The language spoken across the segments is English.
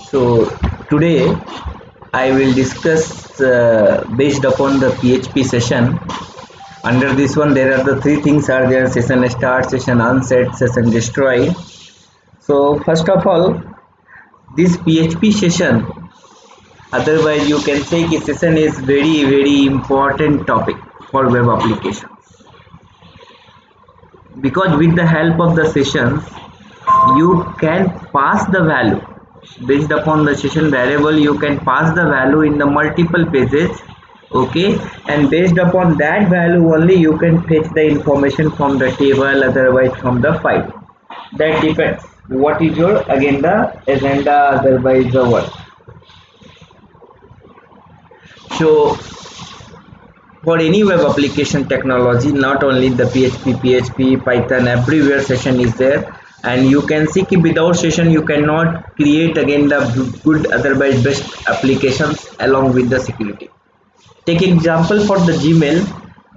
So today I will discuss based upon the PHP session. Under this one, there are the three things are there: session start, session unset, session destroy. So first of all, this PHP session, otherwise you can say कि session is very important topic for web application, because with the help of the sessions you can pass the value based upon the session variable. You can pass the value in the multiple pages, okay, and based upon that value only you can fetch the information from the table, otherwise from the file. That depends what is your agenda, otherwise the work. So for any web application technology, not only the PHP, Python, everywhere session is there, and you can see that without session you cannot create again the good, otherwise best applications along with the security. Take example for the Gmail.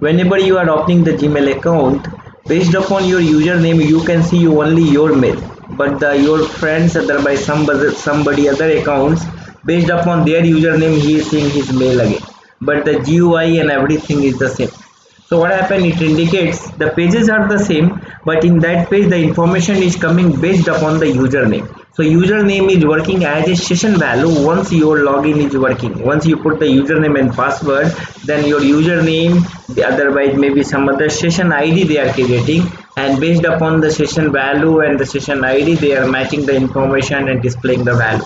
Whenever you are opening the Gmail account, based upon your username you can see only your mail, but your friends, otherwise somebody other accounts, based upon their username he is seeing his mail again, but the GUI and everything is the same. So what happened, it indicates the pages are the same, but in that page the information is coming based upon the username. So username is working as a session value. Once your login is working, once you put the username and password, then your username, otherwise maybe some other session ID they are creating, and based upon the session value and the session ID they are matching the information and displaying the value.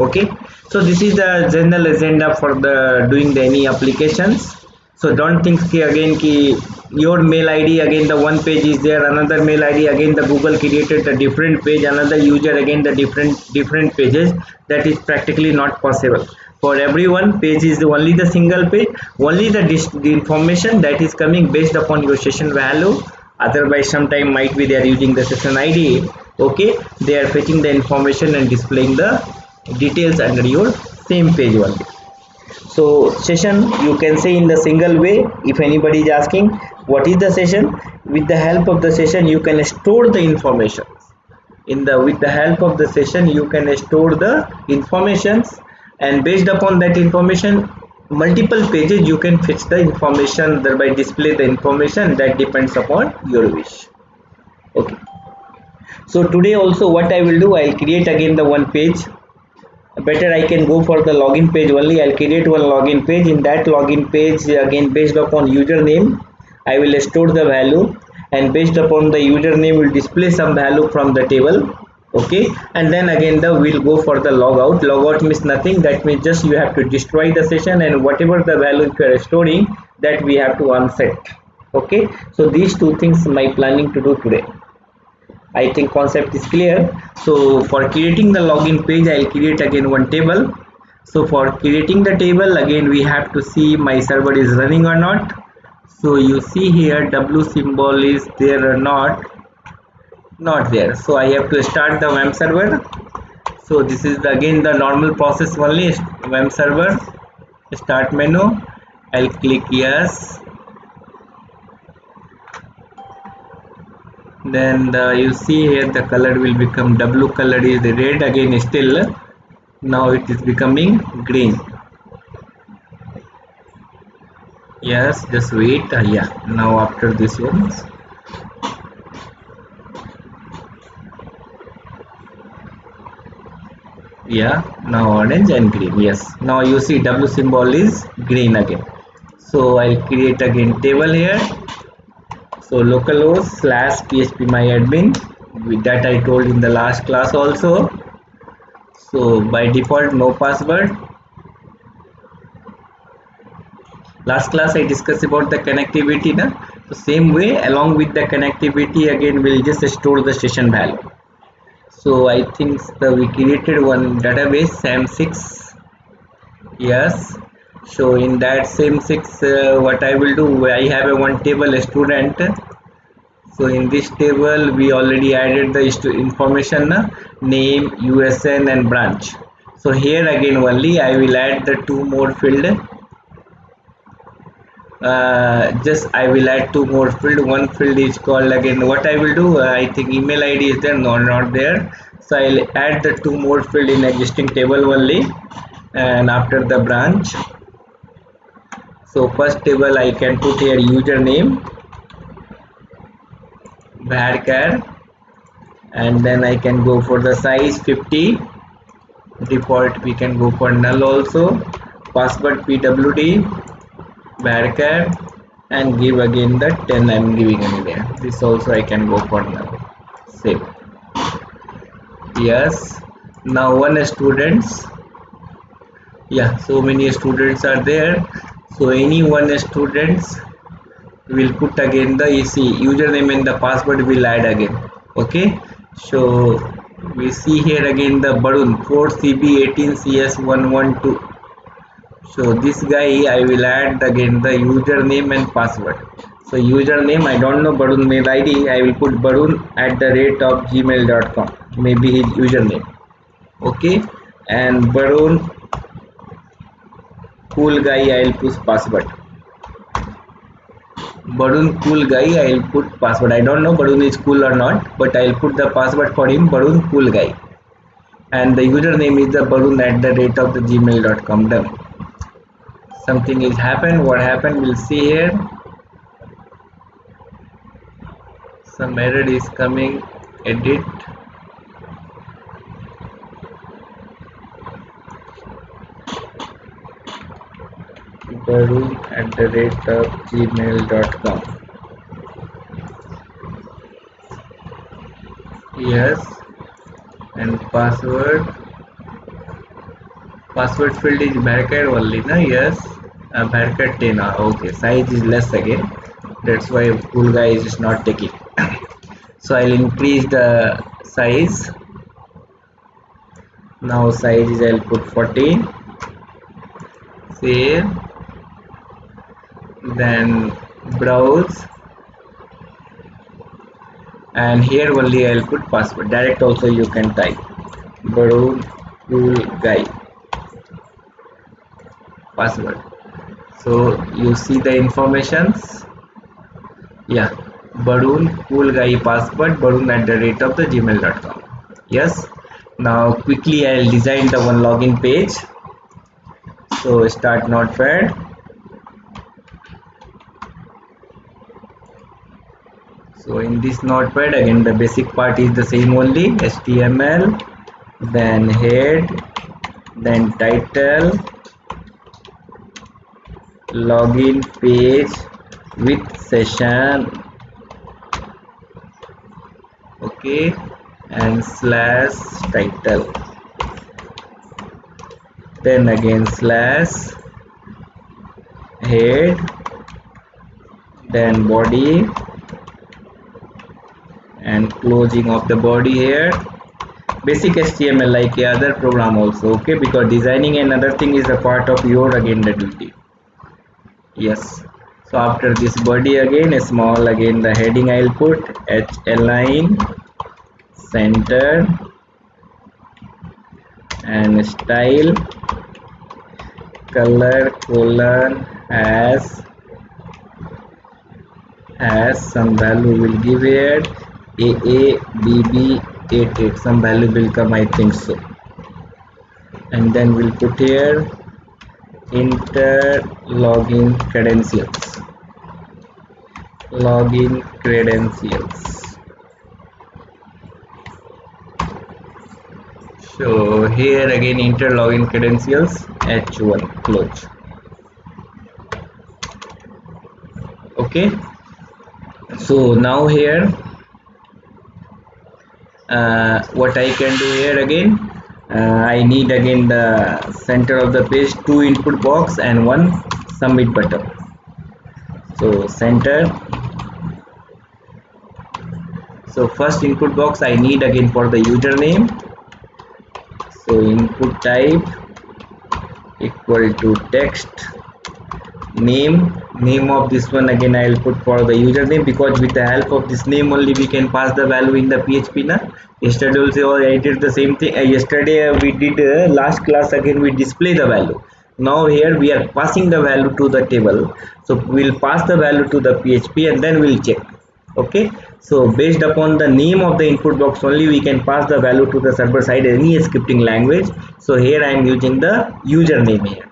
Okay, so this is the general agenda for the doing the any applications. So don't think again ki your mail ID again the one page is there, another mail ID again the Google created a different page, another user again the different pages. That is practically not possible. For everyone page is only the single page, only the information that is coming based upon your session value. Otherwise sometime might be they are using the session ID, okay, they are fetching the information and displaying the details under your same page only. So session you can say in the single way. If anybody is asking what is the session, with the help of the session you can store the information. With the help of the session you can store the informations, and based upon that information multiple pages you can fetch the information, thereby display the information. That depends upon your wish. Okay, so today also what I will do, I will create again the one page. Better I can go for the login page only. I'll create one login page. In that login page again based upon username I will store the value, and based upon the username will display some value from the table, okay, and then again we'll go for the logout. Logout means nothing, that means just you have to destroy the session, and whatever the value you are storing that we have to unset. Okay, so these two things my planning to do today. I think concept is clear. So for creating the login page I'll create again one table. So for creating the table again we have to see my server is running or not. So you see here W symbol is there or not there. So I have to start the WAMP server. So this is again the normal process only. WAMP server, start menu, I'll click yes. Then you see here the color will become W color is the red again still. Now it is becoming green. Yes, just wait. Yeah, now after this one, yeah, now orange and green. Yes, now you see W symbol is green again. So I'll create again table here. So localhost / phpMyAdmin, with that I told in the last class also. So by default no password. Last class I discussed about the connectivity na? So same way along with the connectivity again we'll just store the session value. So I think we created one database SAM6. Yes, So in that same 6, what I will do, I have a one table student. So in this table we already added the information, name, USN and branch. So here again only I will add the two more field. Just I will add two more field. One field is called, again what I will do, I think email ID is there, no, not there. So I'll add the two more field in existing table only, and after the branch. So first table I can put here username varchar, and then I can go for the size 50. Default we can go for null also. Password pwd varchar, and give again the 10 I'm giving anywhere. This also I can go for null. Save. Yes. Now one students. Yeah, so many students are there. So any one students will put again the EC username and the password will add again. Okay, so we see here again the Barun 4CB18CS112. So this guy I will add again the username and password. So username I don't know Barun mail ID, I will put barun@gmail.com, maybe his username. Okay, and Barun cool guy I'll put password. Barun cool guy I'll put password. I don't know Barun is cool or not, but I'll put the password for him, Barun cool guy, and the username is the barun@gmail.com. Done. Something is happened. What happened we'll see here. Some error is coming. Edit. barun@gmail.com. Yes, and password field is varchar only, na? Yes, varchar 10. Okay, size is less again, that's why cool guy is not taking. So I'll increase the size. Now size is I'll put 14. Save. Then browse, and here only I'll put password. Direct also you can type Barun cool guy password. So you see the informations. Yeah, Barun cool guy password, barun@gmail.com. Yes. Now quickly I'll design the one login page. So start notepad. So in this notepad again the basic part is the same only, HTML, then head, then title, login page with session, okay, and slash title, then again slash head, then body, and closing of the body here. Basic HTML like a other program also, okay, because designing another thing is a part of your again the duty. Yes. So after this body again a small again the heading I'll put H align center, and style color colon has some value will give here AABB88, some value will come I think so, and then we'll put here enter login credentials. So here again enter login credentials, H1 close. Okay, so now here what I can do here again, I need again the center of the page, two input box and one submit button. So center. So first input box I need again for the username. So input type equal to text name of this one. Again I'll put for the username, because with the help of this name only we can pass the value in the PHP na. Yesterday also I did the same thing. Yesterday we did last class, again we display the value. Now here we are passing the value to the table, so we'll pass the value to the PHP and then we'll check. Okay, so based upon the name of the input box only we can pass the value to the server side, any scripting language. So here I am using the username here,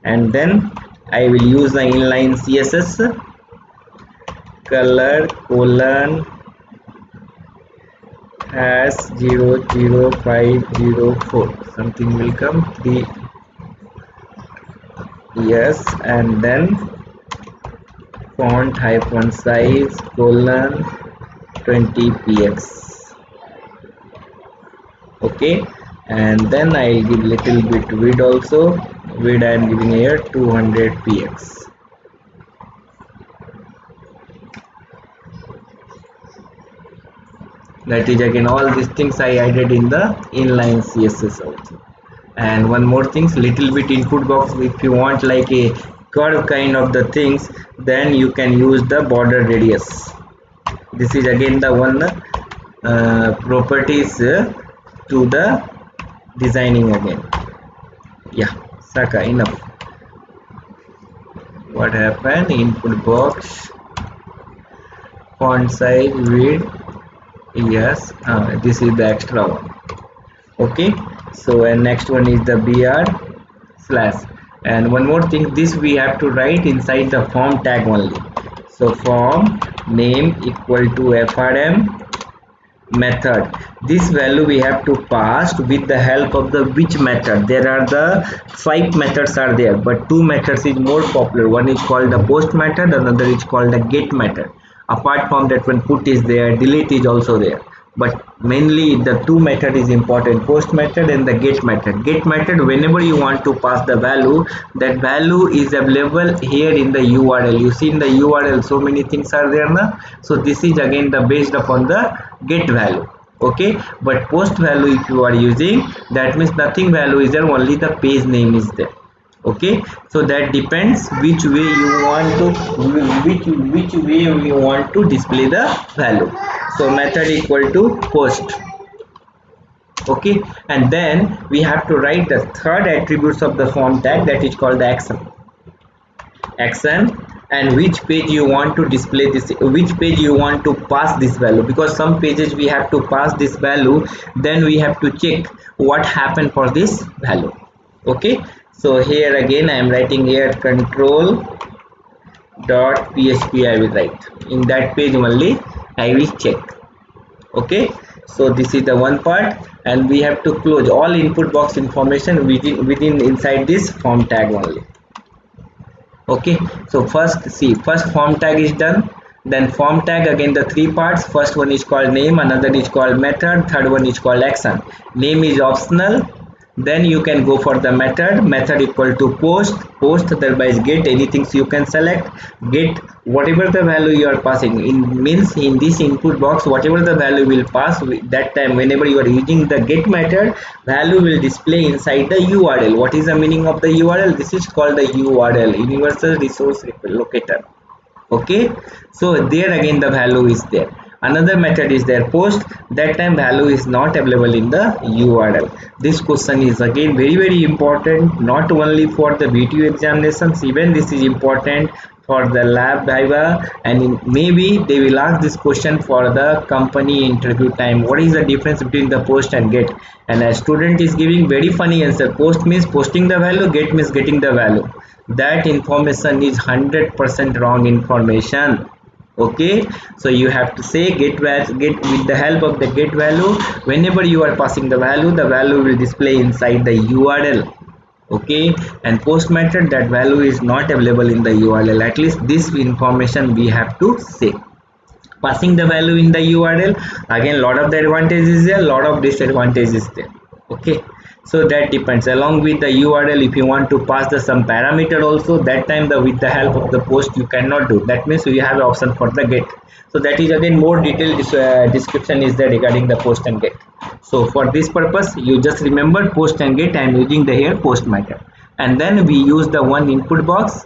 and then I will use the inline CSS color colon hash 00504, something will come 3, yes, and then font hyphen size colon 20px. Okay, and then I'll give little bit width also. Width I am giving here 200px. That is again all these things I added in the inline CSS also. And one more thing, little bit input box, if you want like a curve kind of the things, then you can use the border radius. This is again the one properties to the designing again. Yeah, Saka, enough. What happened? Input box, font size, width, yes, this is the extra one. Okay, so and next one is the br slash. And one more thing, this we have to write inside the form tag only. So form name equal to frm method. This value we have to pass with the help of the which method. There are the 5 methods are there, but 2 methods is more popular. One is called the post method, another is called the get method. Apart from that, when put is there, delete is also there, but mainly the 2 method is important, post method and the get method. Get method, whenever you want to pass the value, that value is available here in the URL. You see in the URL so many things are there now. So this is again the based upon the get value. Okay, but post value if you are using, that means nothing value is there, only the page name is there. Okay, so that depends which way you want to which way you want to display the value. So method equal to post. Okay, and then we have to write the third attributes of the form tag, that is called the action. And which page you want to display this, which page you want to pass this value, because some pages we have to pass this value, then we have to check what happened for this value. Okay, so here again I am writing here control.php. I will write in that page only I will check. Okay, so this is the one part, and we have to close all input box information within inside this form tag only. Okay, so first form tag is done. Then form tag, again the 3 parts. First one is called name, another is called method, third one is called action. Name is optional. Then you can go for the method equal to post, thereby is get, anything you can select. Get whatever the value you are passing in, means in this input box whatever the value will pass, that time whenever you are using the get method, value will display inside the URL. What is the meaning of the URL? This is called the URL, universal resource locator. Okay, so there again the value is there. Another method is there post, that time value is not available in the URL. This question is again very important, not only for the BTU examinations, even this is important for the lab viva, and maybe they will ask this question for the company interview time. What is the difference between the post and get? And a student is giving very funny answer. Post means posting the value, get means getting the value. That information is 100% wrong information. Okay, so you have to say get with the help of the get value, whenever you are passing the value will display inside the URL. Okay, and post method, that value is not available in the URL. At least this information we have to say. Passing the value in the URL, again lot of the advantages there, lot of disadvantages there. Okay, so that depends. Along with the URL, if you want to pass the some parameter also, that time with the help of the post you cannot do. That means you have option for the get. So that is again more detailed description is there regarding the post and get. So for this purpose you just remember post and get. I am using the here post method. and then we use the one input box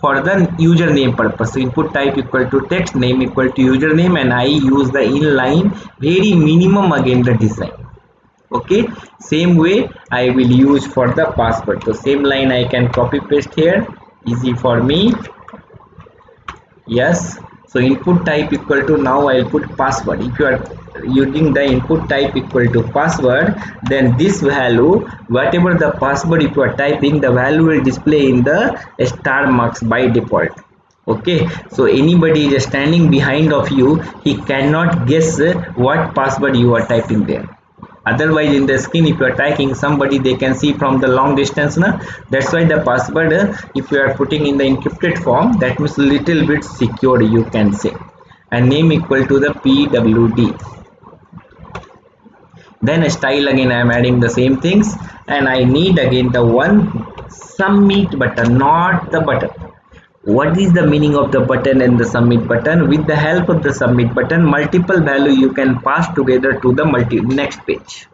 for the username purpose. So input type equal to text, name equal to username, and I use the inline very minimum again the design. Okay, same way I will use for the password. So same line I can copy paste here, easy for me. Yes, so input type equal to, now I'll put password. If you are using the input type equal to password, then this value, whatever the password if you are typing, the value will display in the star marks by default. Okay, so anybody is standing behind of you, he cannot guess what password you are typing there. Otherwise in the screen if you are typing, somebody they can see from the long distance na. That's why the password if you are putting in the encrypted form, that means little bit secure you can say. And name equal to the pwd. Then style again I am adding the same things, and I need again the one submit button, not the button. What is the meaning of the button and the submit button? With the help of the submit button, multiple value you can pass together to the next page,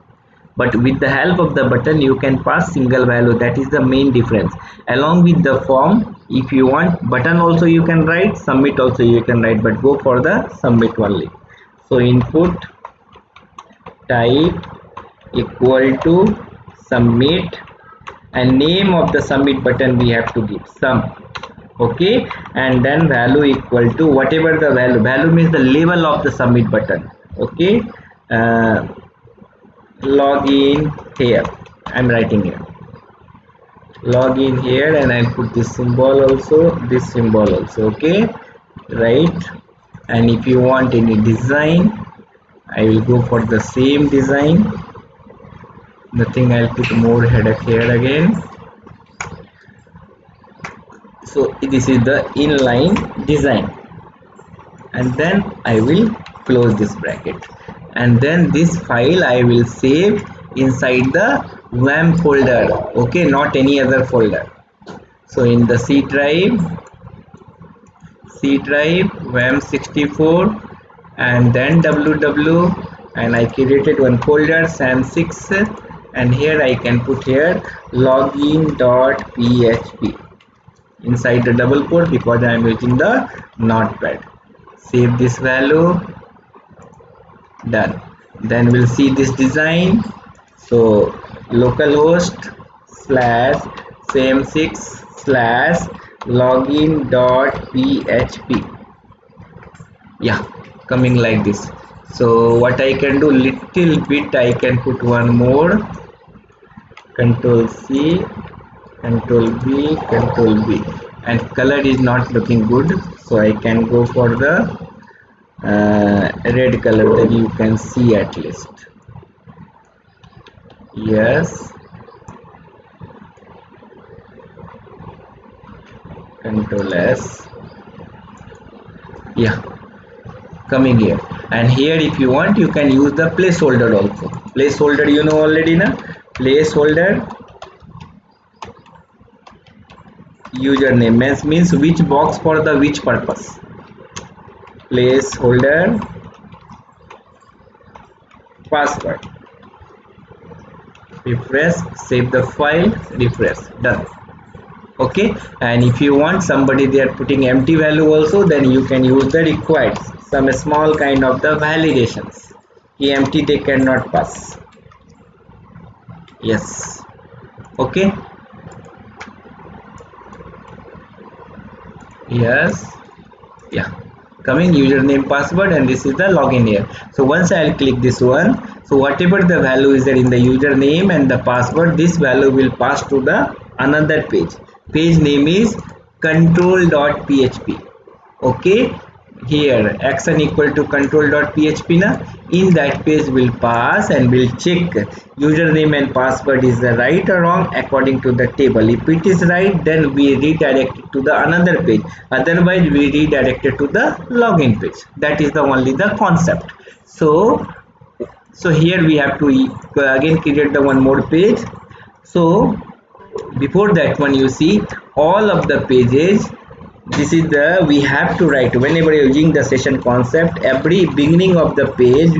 but with the help of the button you can pass single value. That is the main difference. Along with the form, if you want button also you can write, submit also you can write, but go for the submit only. So input type equal to submit, and name of the submit button we have to give sum. Okay, and then value equal to whatever the value means the level of the submit button. Okay, login here, I'm writing here login here, and I'll put this symbol also, this symbol also. Okay, right. And if you want any design, I will go for the same design, nothing, I'll put more header here again. So this is the inline design, and then I will close this bracket, and then this file I will save inside the WAM folder. Okay, not any other folder. So in the C drive WAM64, and then www, and I created one folder SAM6, and here I can put here login.php inside the double quote because I am using the notepad. Save this value, done. Then we'll see this design. So localhost / same6 / login.php, yeah, coming like this. So what I can do, little bit I can put one more, Control C, Control B, Control B, and color is not looking good, so I can go for the red color that you can see at least. Yes, Control S, yeah, coming here. And here if you want you can use the placeholder also. Placeholder you know already na, placeholder username means which box for the which purpose. Placeholder password, refresh, save the file, refresh, done. Okay, and if you want somebody they are putting empty value also, then you can use the required some small kind of the validations. Empty they cannot pass. Yes, okay, yes, yeah, coming username password, and this is the login here. So once I'll click this one, so whatever the value is there in the username and the password, this value will pass to the another page. Page name is control.php. okay, here action equal to control.php na, in that page will pass and will check username and password is the right or wrong according to the table. If it is right, then we redirect it to the another page, otherwise we redirect it to the login page. That is the only the concept. So here we have to again create the one more page. So before that one, you see all of the pages, this is the we have to write whenever you're using the session concept, every beginning of the page,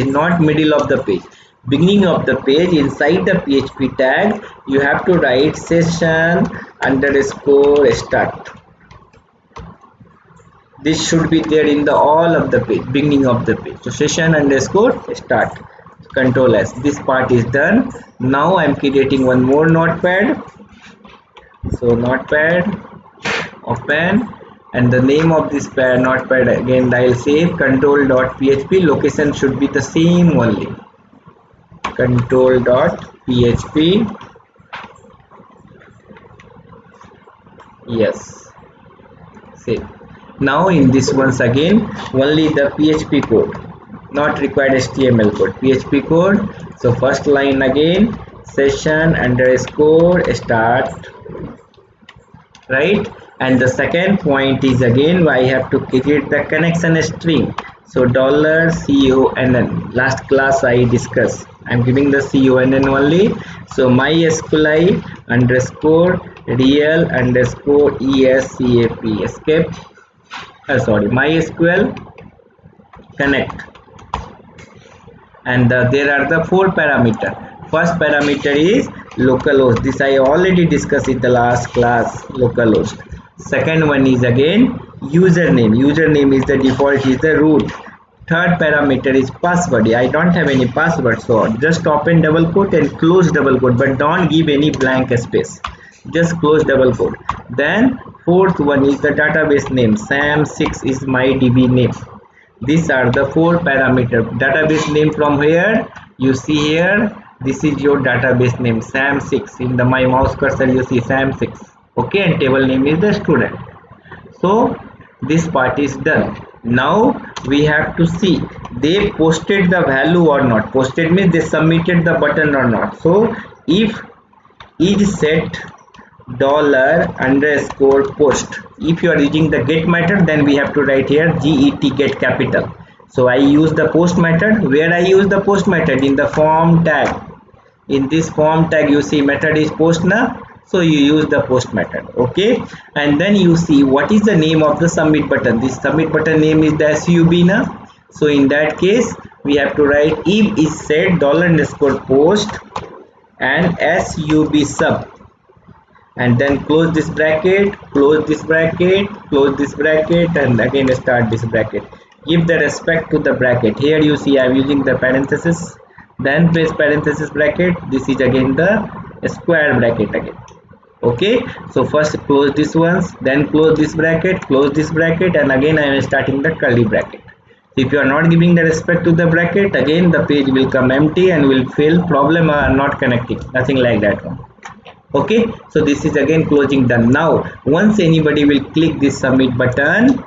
not middle of the page, beginning of the page, inside the PHP tag you have to write session underscore start. This should be there in the all of the page, beginning of the page. So session underscore start, control S. This part is done. Now I am creating one more notepad. So notepad, open, and the name of this notepad again I'll save control.php. location should be the same only, control.php. yes, save. Now in this once again only the PHP code, not required HTML code, PHP code. So first line again session underscore start, right? And the second point is again I have to create the connection string. So $CONN, last class I discussed, I'm giving the CONN only. So MySQL underscore real underscore escap escape, MySQL connect, and there are the 4 parameter. First parameter is localhost, this I already discussed in the last class, localhost. Second one is again username is the default, is the root. Third parameter is password, I don't have any password, so just open double quote and close double quote, but don't give any blank space, just close double quote. Then fourth one is the database name, SAM6 is my DB name. These are the 4 parameter. Database name from here you see here, this is your database name SAM6, in the my mouse cursor you see SAM6, okay, and table name is the student. So this part is done. Now we have to see they posted the value or not. Posted means they submitted the button or not. So if is set $_post, if you are using the get method, then we have to write here get capital. So I use the post method. Where I use the post method? In the form tag. In this form tag you see method is post now, so you use the post method, okay. And then you see what is the name of the submit button. This submit button name is the sub now. So in that case we have to write if is set $_post and sub sub, and then close this bracket, close this bracket, close this bracket, and again start this bracket. Give the respect to the bracket. Here you see I am using the parenthesis, then press parenthesis bracket. This is again the square bracket again, okay. So first close this ones, then close this bracket, and again I am starting the curly bracket. If you are not giving the respect to the bracket, again the page will come empty and will fail, problem are not connecting, nothing like that one, okay. So this is again closing done. Now once anybody will click this submit button,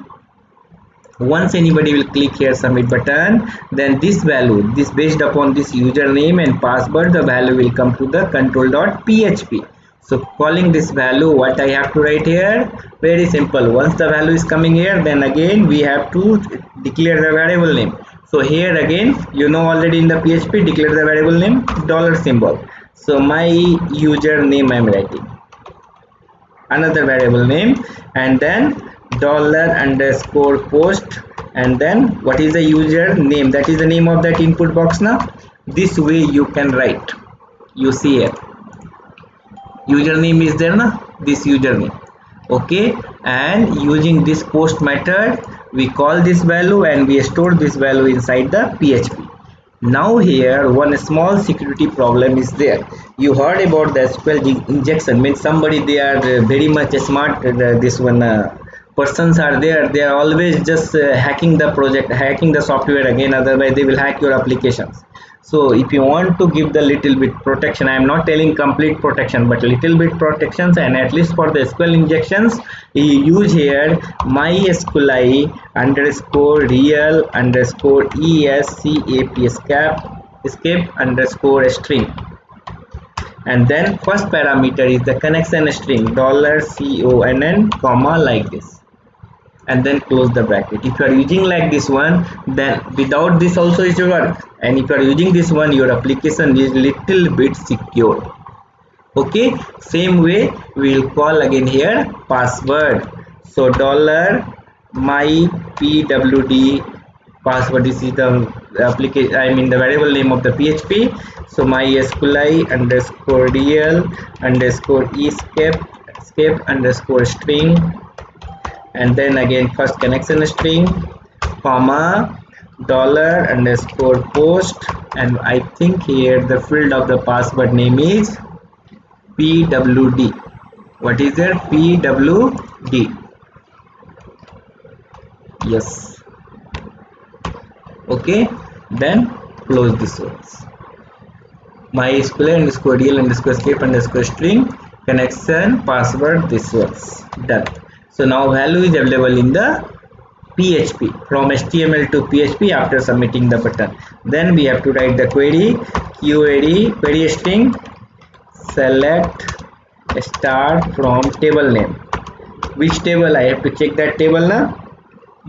once anybody will click here submit button, then this value, this based upon this username and password, the value will come to the control.php. So calling this value, what I have to write here? Very simple. Once the value is coming here, then again we have to declare the variable name. So here again, you know already in the PHP, declare the variable name dollar symbol. So my username I am writing, another variable name, and then $_post, and then what is the user name, that is the name of that input box. Now this way you can write, you see here username is there na, this username, okay. And using this post method we call this value and we store this value inside the PHP. Now here one small security problem is there. You heard about the SQL injection, means somebody they are very much smart, this one persons are there, they are always just hacking the project, hacking the software again, otherwise they will hack your applications. So if you want to give the little bit protection, I am not telling complete protection, but little bit protections, and at least for the SQL injections you use here MySQL underscore real underscore escape underscore string, and then first parameter is the connection string $CONN comma like this, and then close the bracket. If you are using like this one, then without this also it will work, and if you are using this one, your application is little bit secure, okay. Same way we will call again here password. So $mypwd password. This is the application, I mean the variable name of the PHP. So MySQLi underscore DL underscore escape underscore string, and then again first connection string, comma, dollar underscore post, and I think here the field of the password name is PWD. What is there? PWD. Yes. Okay, then close this ones. MySQL underscore DL underscore escape underscore string, connection, password, this was done. So now value is available in the PHP from HTML to PHP after submitting the button. Then we have to write the query, query string, select start from table name. Which table? I have to check that table now.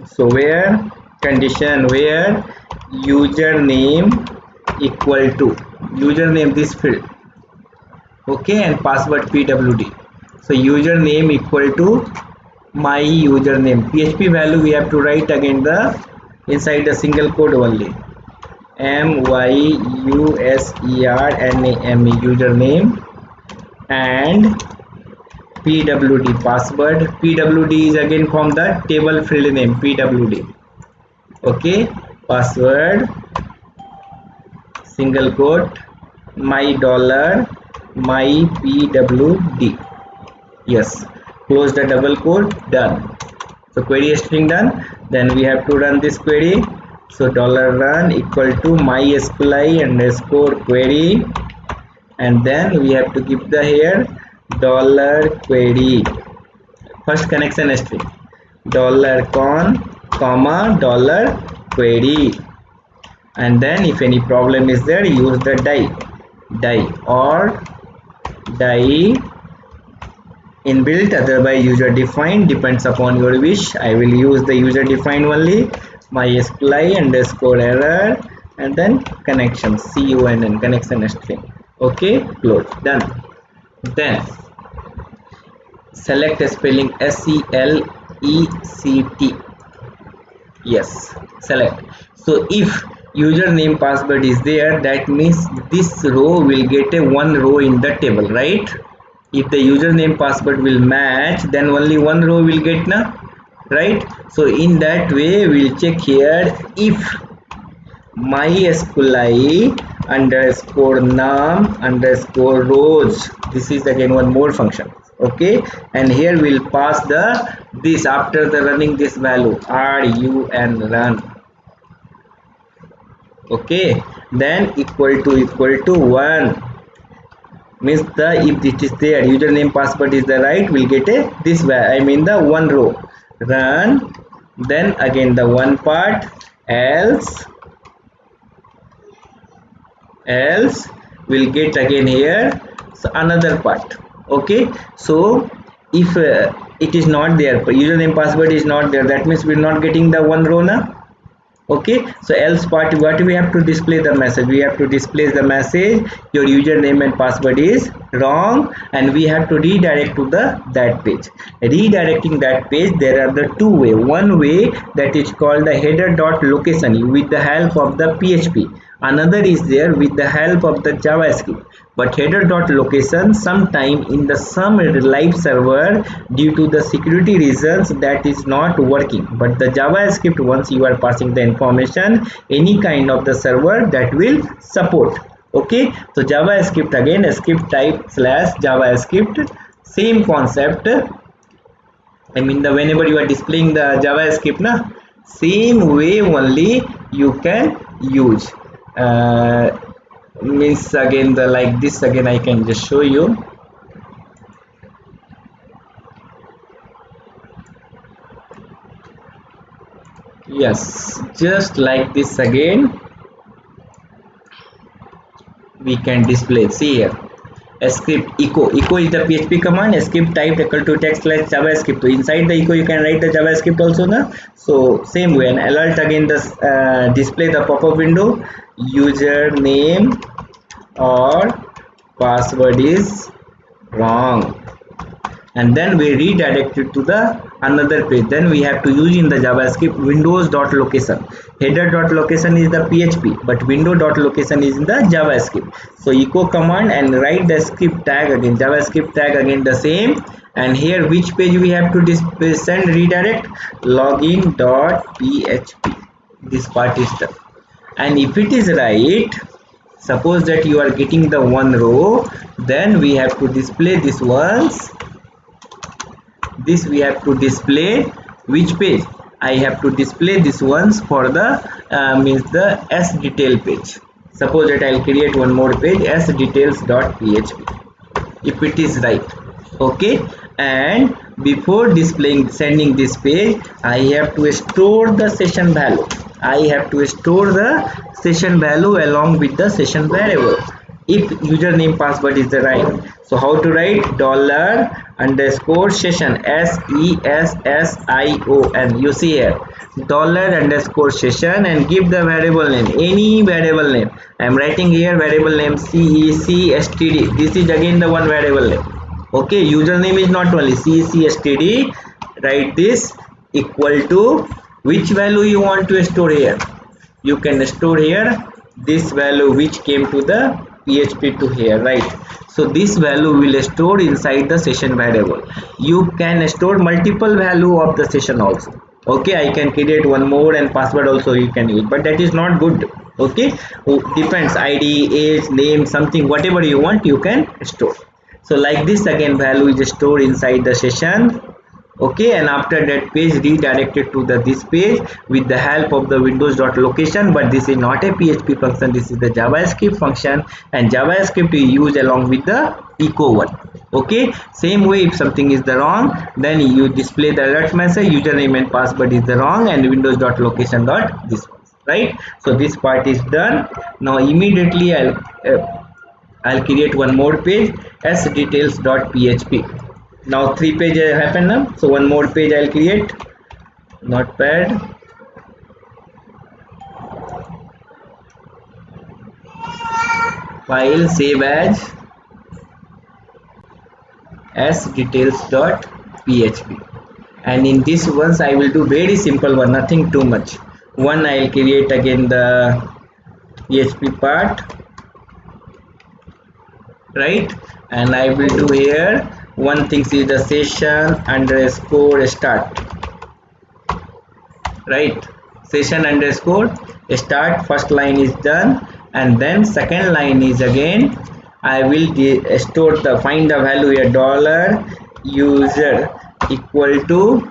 So where condition, where username equal to username, this field, okay, and password PWD. So username equal to my username. PHP value we have to write again the inside the single quote only, MYUSERNAME username, and PWD password. PWD is again from the table field name PWD. Okay, password single quote my dollar my PWD. Yes, close the double quote, done. So query string done. Then we have to run this query. So $run equal to MySQLi underscore query, and then we have to give the here $query first connection string, $con comma $query, and then if any problem is there, use the die or die inbuilt, otherwise user defined, depends upon your wish. I will use the user defined only. MySQLi underscore error, and then connection, CUNN connection string. Okay, close, done. Then select spelling SELECT. Yes, select. So if username password is there, that means this row will get a one row in the table, right? If the username password will match, then only one row will get na, right? So in that way we'll check here if MySQLi underscore num underscore rows, this is again one more function. Okay, and here we'll pass the this after the running this value run. Okay, then equal to 1 means the if it is there username password is the right, we'll get a this I mean the one row, run, then again the one part, else we'll get again here so another part. Okay, so if it is not there, username password is not there, that means we're not getting the one row now. Okay, so else part, what we have to display the message, we have to display the message your username and password is wrong, and we have to redirect to the that page. Redirecting that page, there are the two way. One way that is called the header.location with the help of the PHP, another is there with the help of the JavaScript. But header.location sometime in the some live server due to the security reasons that is not working, but the JavaScript, once you are passing the information, any kind of the server that will support. Okay, so JavaScript again, script type / JavaScript, same concept. I mean the whenever you are displaying the JavaScript na, same way only you can use. Means again the like this, again I can just show you. Yes, just like this again we can display. See here, script echo is the PHP command, script type equal to text / JavaScript. So inside the echo you can write the JavaScript also na. So same way, an alert again this display the pop-up window, username or password is wrong, and then we redirect it to the another page. Then we have to use in the JavaScript windows.location. Header.location is the PHP, but window.location is in the JavaScript. So echo command and write the script tag again, JavaScript tag again the same. And here which page we have to send redirect? Login.php. This part is done. And if it is right, suppose that you are getting the one row, then we have to display this once. This we have to display which page? I have to display this once for the means the s detail page. Suppose that I'll create one more page, sdetails.php, if it is right. Okay, and before displaying sending this page, I have to store the session value. I have to store the session value along with the session variable if username password is the right. So how to write? $_session, SESSION. You see here $_session and give the variable name, any variable name. I am writing here variable name CECSTD. This is again the one variable name. Okay, username is not only CECSTD. Write this equal to which value you want to store here. You can store here this value which came to the PHP to here, right? So this value will store inside the session variable. You can store multiple value of the session also. Okay, I can create one more and password also you can use, but that is not good. Okay, depends, ID, age, name, something, whatever you want you can store. So like this again value is stored inside the session. Okay, and after that page redirected to this page with the help of the windows.location, but this is not a PHP function, this is the JavaScript function, and JavaScript we use along with the echo one. Okay, same way if something is the wrong, then you display the alert message, username and password is the wrong, and windows.location dot this one, right? So this part is done. Now immediately I'll create one more page, sdetails.php. Now 3 pages happen now, so one more page I'll create. Notepad, file, save as sdetails.php, and in this ones I will do very simple one, nothing too much. One I'll create again the PHP part, right? And I will do here one thing is the session underscore start, right? Session underscore start, first line is done, and then second line is again I will store the find the value here $user equal to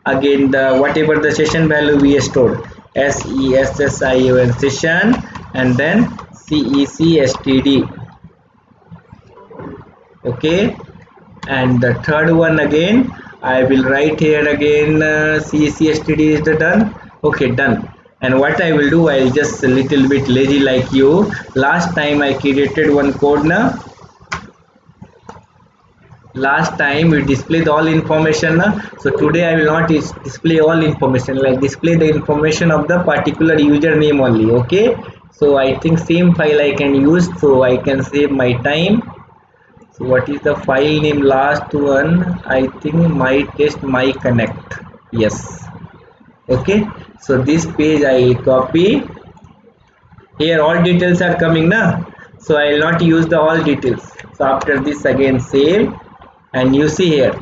again the whatever the session value we stored, SESSION session, and then CECSTD. Okay, and the third one again I will write here again CECSTD is the done. Okay, done. And what I will do, I'll just a little bit lazy like you. Last time I created one code now. Last time we displayed all information now. So today I will not display all information, like display the information of the particular username only. Okay, so I think same file I can use, so I can save my time. So what is the file name? Last one I think my test my connect. Yes. Okay, so this page I copy here, all details are coming now, so I will not use the all details. So after this again save, and you see here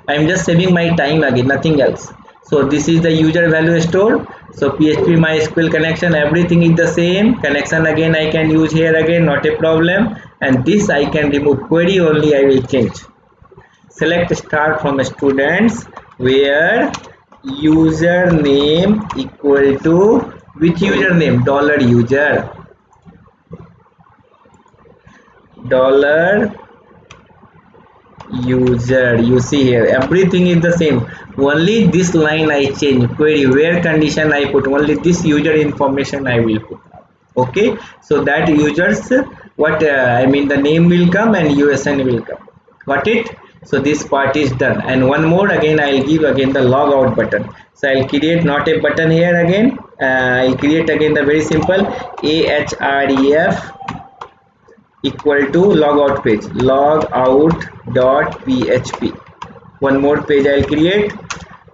I am just saving my time again, nothing else. So this is the user value stored. So PHP MySQL connection, everything is the same. Connection again I can use here again, not a problem. And this I can remove, query only I will change. Select start from students where username equal to which username? $user. $user. You see here everything is the same, only this line I change, query where condition I put, only this user information I will put. Okay, so that users what I mean the name will come and USN will come. Got it? So this part is done. And one more again I'll give again the logout button. So I'll create not a button here again, I'll create again the very simple ahref equal to logout page, logout.php. One more page I'll create,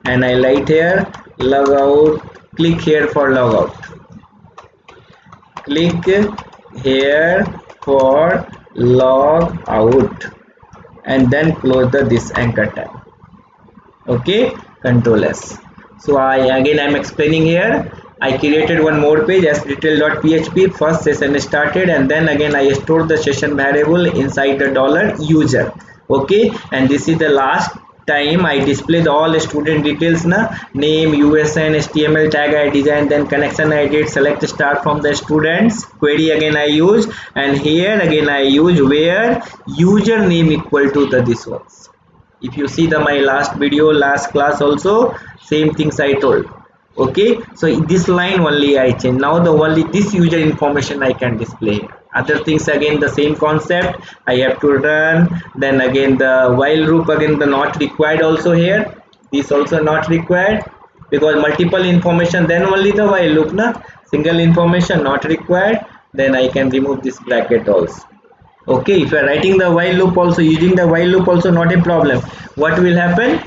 and I write here log out. Click here for log out. Click here for log out and then close this anchor tab. Okay, Control S. So I'm explaining here. I created one more page as detail.php. First session started, and then again I stored the session variable inside the $user. Okay, and this is the last time I displayed all student details na, name, USN, HTML tag I designed, then connection I did, select star from the students, query again I use, and here again I use where username equal to this ones. If you see my last video, last class also, same things I told. Okay, so this line only I change. Now the only this user information I can display. Other things again the same concept. I have to run. Then again the while loop again the not required also here. This also not required because multiple information. Then only the while loop na. Single information not required. Then I can remove this bracket also. Okay, if you are writing the while loop also, using the while loop also not a problem. What will happen?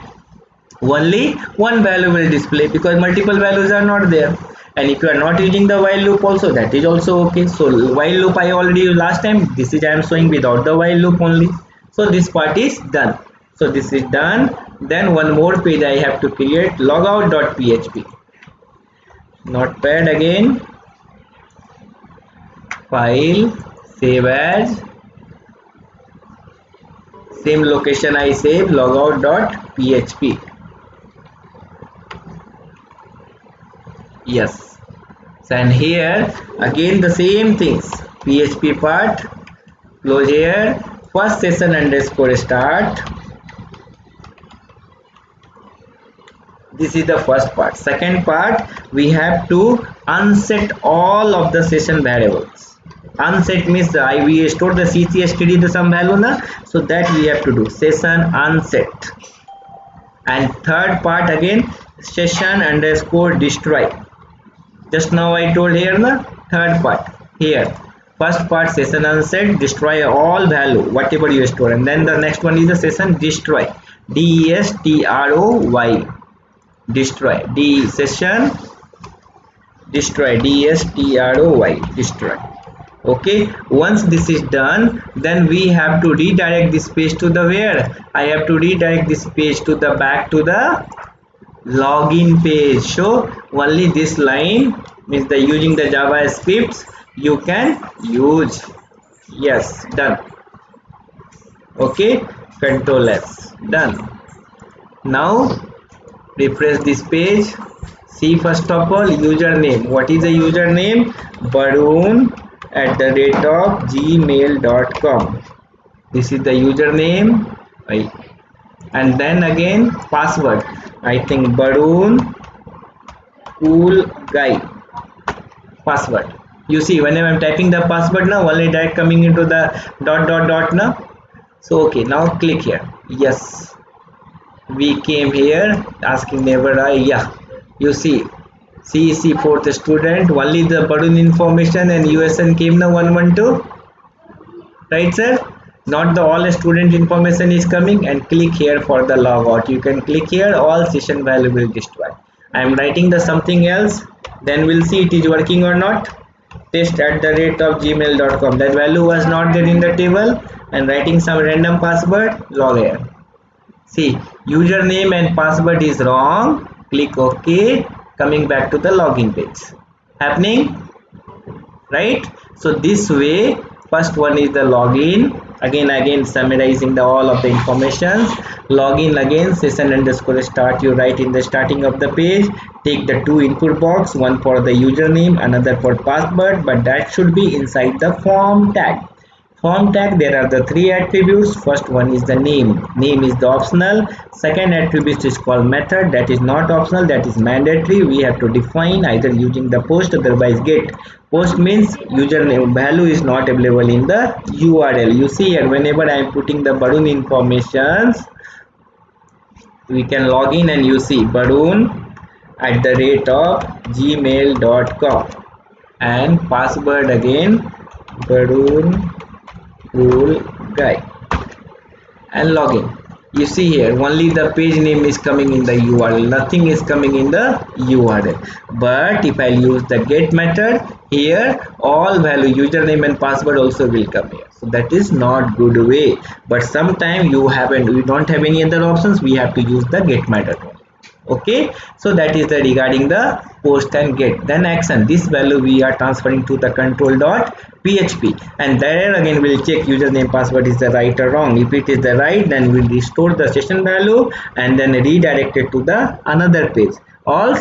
Only one value will display because multiple values are not there. And if you are not using the while loop also, that is also okay. So while loop I already used last time. This is I am showing without the while loop only. So this part is done. So this is done. Then one more page I have to create, logout.php. Notepad again, file, save as, same location I save, logout.php. Yes, and here again the same things, PHP part, close here, first session underscore start. This is the first part. Second part, we have to unset all of the session variables. Unset means we store the CCSTD the some value na, so that we have to do session unset. And third part again, session underscore destroy. Just now I told here na, third part here. First part session unset, destroy all value whatever you store, and then the next one is the session destroy, DESTROY, destroy, D session destroy, DESTROY, destroy. Okay, once this is done, then we have to redirect this page to the where? I have to redirect this page to the back to the login page. So only this line means the using the JavaScript you can use. Yes, done. Okay, Control S, done. Now refresh this page. See, first of all, username. What is the username? Barun@gmail.com. This is the username, right? And then again password. I think Barun cool guy password. You see, whenever I'm typing the password now, only direct coming into the dot now. So okay, now click here. Yes, we came here asking never I. Yeah, you see CEC fourth student, only the Barun information and USN came now 112, right sir? Not the all student information is coming. And click here for the logout. You can click here, all session value will destroy. I am writing the something else, then we'll see it is working or not. Test@gmail.com, that value was not there in the table, and writing some random password, log here. See, username and password is wrong. Click OK. Coming back to the login page. Happening, right? So this way, first one is the login. Again summarizing the all of the informations. Login again, session underscore start. You write in the starting of the page. Take the two input box, one for the username, another for password, but that should be inside the form tag. Form tag, there are the three attributes. First one is the name. Name is the optional. Second attribute is called method. That is not optional, that is mandatory. We have to define either using the post, otherwise get. Post means username value is not available in the URL. You see here, whenever I am putting the Barun informations, we can log in and you see Barun@gmail.com, and password again Barun cool guy, and login. You see here only the page name is coming in the URL, nothing is coming in the URL. But if I use the get method, here all value username and password also will come here. So that is not good way, but sometime you don't have any other options, we have to use the get method. Okay, so that is the regarding the post and get. Then action, this value we are transferring to the control dot php, and there again we'll check username password is the right or wrong. If it is the right, then we'll restore the session value and then redirect it to the another page. Or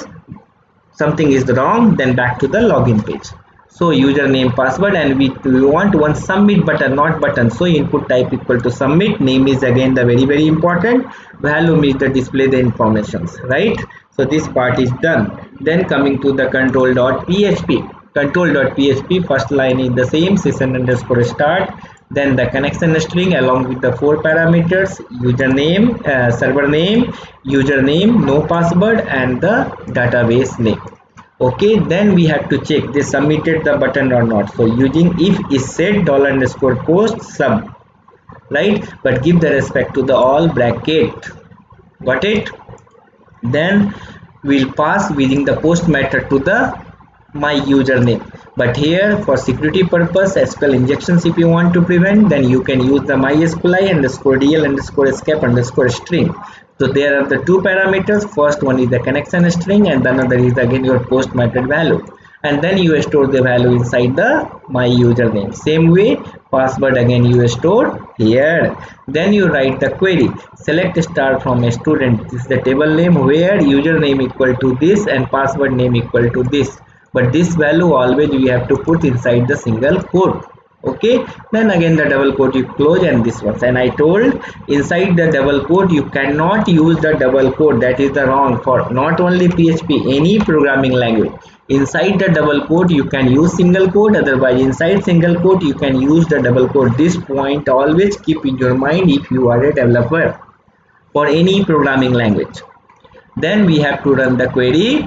something is wrong, then back to the login page. So username password, and we want one submit button, not button. So input type equal to submit, name is again the very important, value means the display the informations, right? So this part is done. Then coming to the control.php, first line is the same, session underscore start, then the connection string along with the 4 parameters, username, server name, username, no password, and the database name. Okay, then we have to check they submitted the button or not. So using if is set $_post sub, right? But give the respect to the all bracket. Got it? Then we'll pass within the post method to the my username. But here for security purpose, SQL injections if you want to prevent, then you can use the mysqli_dl_escape_string. So there are the two parameters. First one is the connection string and the another is again your post method value, and then you store the value inside the my username. Same way password again you store here. Then you write the query, select star from a student, this is the table name where username equal to this and password name equal to this, but this value always we have to put inside the single quote. Okay, then again the double quote you close and this one, and I told inside the double quote you cannot use the double quote, that is the wrong for not only PHP, any programming language. Inside the double quote you can use single quote, otherwise inside single quote you can use the double quote. This point always keep in your mind if you are a developer for any programming language. Then we have to run the query.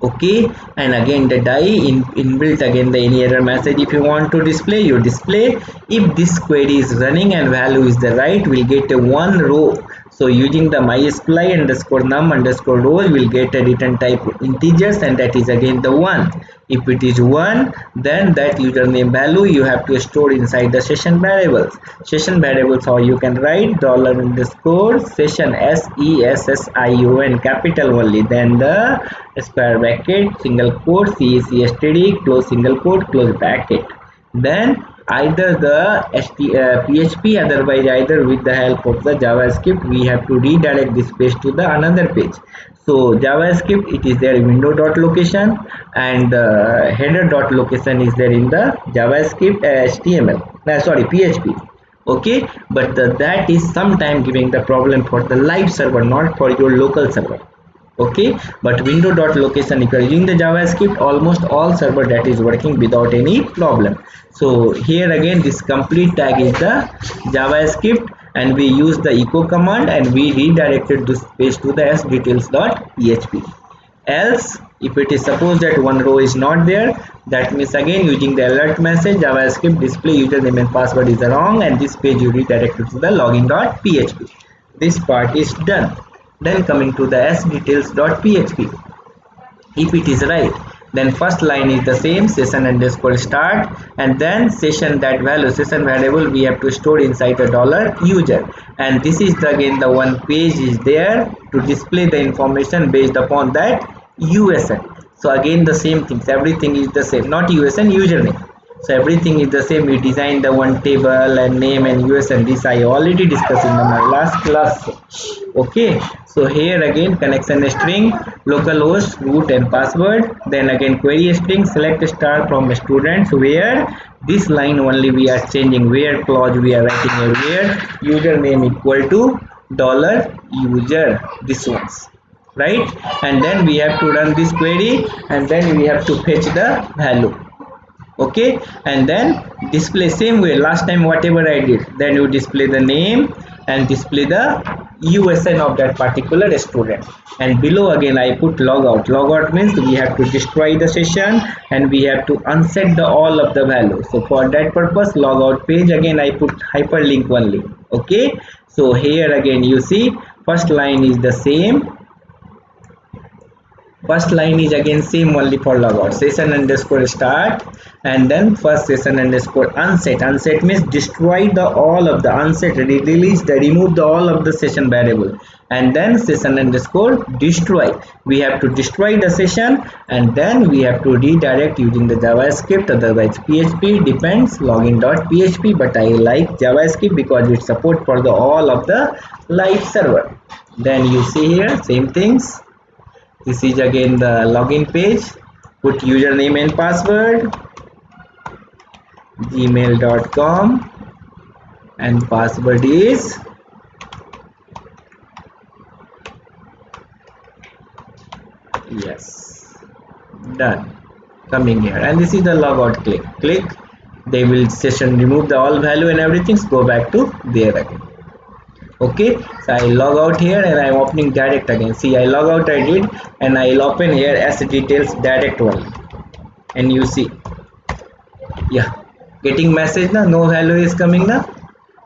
Okay, and again the die inbuilt again the any error message if you want to display, you display. If this query is running and value is the right, we'll get a one row. So using the mysqli_num_rows will get a return type integers, and that is again the 1. If it is 1, then that username value you have to store inside the session variables. Session variables, or you can write $_session SESSION capital only, then the square bracket, single quote, CSTD, close single quote, close bracket. Then either the PHP, otherwise either with the help of the JavaScript we have to redirect this page to the another page. So JavaScript, it is there in window.location, and header.location is there in the JavaScript PHP. Okay, but that is sometime giving the problem for the live server, not for your local server. Okay, but window.location if you are using the JavaScript, almost all server that is working without any problem. So here again this complete tag is the JavaScript, and we use the echo command and we redirected this page to the sdetails.php. Else if it is supposed that one row is not there, that means again using the alert message JavaScript display username and password is wrong, and this page you redirected to the login.php. This part is done. Then coming to the sdetails.php, if it is right, then first line is the same, session_start, and then session, that value session variable we have to store inside the $user, and this is the, again the one page is there to display the information based upon that USN. So again the same things, everything is the same, not USN, username. So everything is the same. We design the one table and name and USN. This I already discussed in my last class. Okay, so here again connection string, localhost, root and password. Then again query string, select star from students, where this line only we are changing, where clause we are writing a where username equal to $user, this ones, right? And then we have to run this query, and then we have to fetch the value. Okay, and then display same way last time whatever I did, then you display the name and display the USN of that particular student. And below again I put logout. Logout means we have to destroy the session and we have to unset the all of the value. So for that purpose, logout page, again I put hyperlink only. Okay, so here again you see first line is the same. First line is again same only for logout, session underscore start, and then first session underscore unset. Unset means destroy the all of the unset, release the remove the all of the session variable, and then session underscore destroy. We have to destroy the session and then we have to redirect using the JavaScript, otherwise PHP, depends, login.php, but I like JavaScript because it support for the all of the live server. Then you see here same things. This is again the login page. Put username and password, gmail.com, and password is yes, done. Coming here, and this is the logout. Click, they will session remove the all value and everything, go back to there again. Okay, so I log out here and I'm opening direct again. See, I log out, I did, and I'll open here as details direct only, and you see, yeah, getting message now, no value is coming now.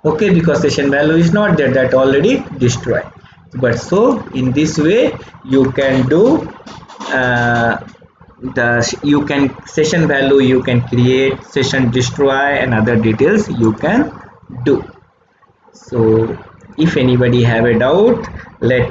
Okay, because session value is not there, that already destroyed. But so in this way you can do you can session value, you can create, session destroy, and other details you can do. So if anybody have a doubt, let